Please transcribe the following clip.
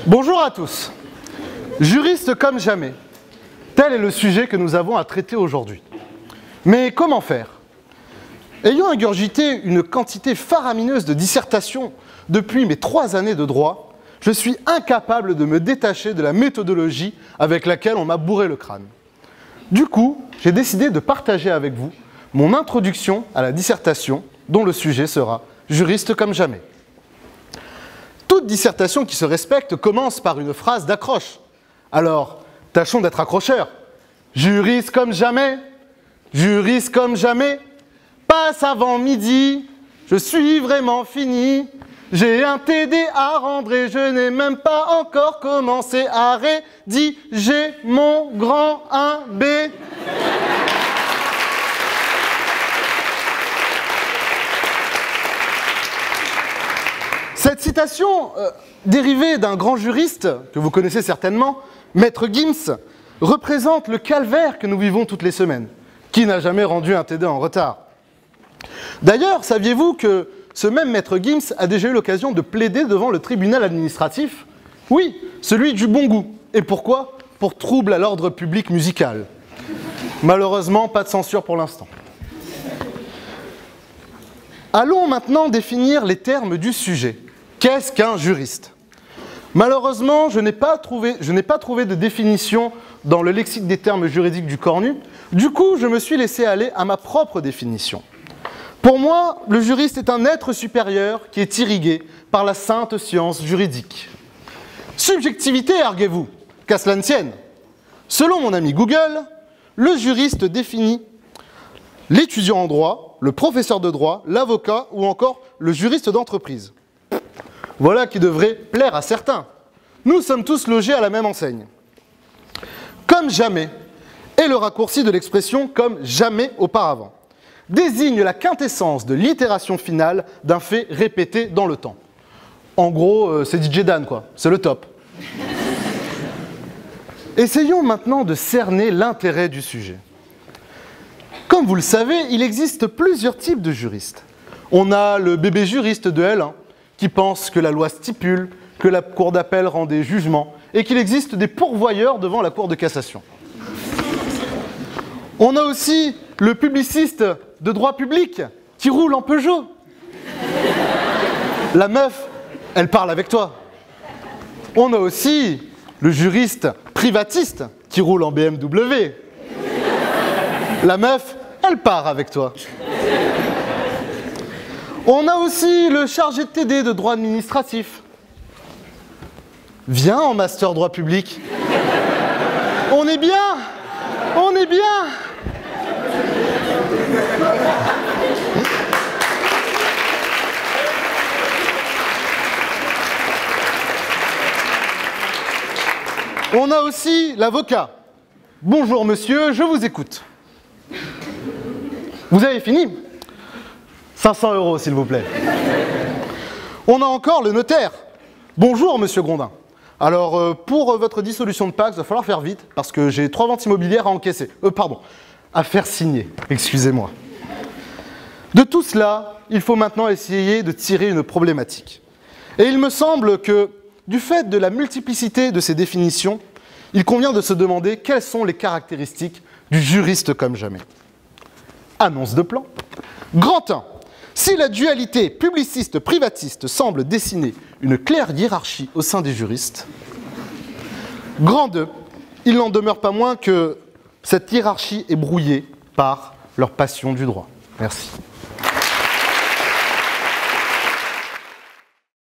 Bonjour à tous. Juriste comme jamais. Tel est le sujet que nous avons à traiter aujourd'hui. Mais comment faire? Ayant ingurgité une quantité faramineuse de dissertations depuis mes 3 années de droit, je suis incapable de me détacher de la méthodologie avec laquelle on m'a bourré le crâne. Du coup, j'ai décidé de partager avec vous mon introduction à la dissertation, dont le sujet sera « Juriste comme jamais ». Toute dissertation qui se respecte commence par une phrase d'accroche. Alors, tâchons d'être accrocheurs. Juriste comme jamais, juriste comme jamais, passe avant midi, je suis vraiment fini. J'ai un TD à rendre et je n'ai même pas encore commencé à rédiger mon grand 1B. Cette citation, dérivée d'un grand juriste, que vous connaissez certainement, Maître Gims, représente le calvaire que nous vivons toutes les semaines. Qui n'a jamais rendu un TD en retard? D'ailleurs, saviez-vous que ce même Maître Gims a déjà eu l'occasion de plaider devant le tribunal administratif? Oui, celui du bon goût. Et pourquoi? Pour trouble à l'ordre public musical. Malheureusement, pas de censure pour l'instant. Allons maintenant définir les termes du sujet. Qu'est-ce qu'un juriste? Malheureusement, je n'ai pas trouvé de définition dans le lexique des termes juridiques du Cornu. Du coup, je me suis laissé aller à ma propre définition. Pour moi, le juriste est un être supérieur qui est irrigué par la sainte science juridique. Subjectivité, arguez-vous, qu'à cela ne tienne. Selon mon ami Google, le juriste définit l'étudiant en droit, le professeur de droit, l'avocat ou encore le juriste d'entreprise. Voilà qui devrait plaire à certains. Nous sommes tous logés à la même enseigne. Comme jamais est le raccourci de l'expression comme jamais auparavant. Désigne la quintessence de l'itération finale d'un fait répété dans le temps. En gros, c'est DJ Dan, quoi. C'est le top. Essayons maintenant de cerner l'intérêt du sujet. Comme vous le savez, il existe plusieurs types de juristes. On a le bébé juriste de L1, qui pense que la loi stipule que la cour d'appel rend des jugements et qu'il existe des pourvoyeurs devant la cour de cassation. On a aussi le publiciste de droit public qui roule en Peugeot. La meuf, elle parle avec toi. On a aussi le juriste privatiste qui roule en BMW. La meuf, elle part avec toi. On a aussi le chargé de TD de droit administratif. Viens en master droit public. On est bien. On est bien. On a aussi l'avocat. Bonjour monsieur, je vous écoute. Vous avez fini? 500 € s'il vous plaît. On a encore le notaire. Bonjour monsieur Grondin. Alors pour votre dissolution de Pax, il va falloir faire vite parce que j'ai 3 ventes immobilières à encaisser. À faire signer, excusez-moi. De tout cela, il faut maintenant essayer de tirer une problématique. Et il me semble que, du fait de la multiplicité de ces définitions, il convient de se demander quelles sont les caractéristiques du juriste comme jamais. Annonce de plan. Grand 1. Si la dualité publiciste-privatiste semble dessiner une claire hiérarchie au sein des juristes, grand 2. Il n'en demeure pas moins que cette hiérarchie est brouillée par leur passion du droit. Merci.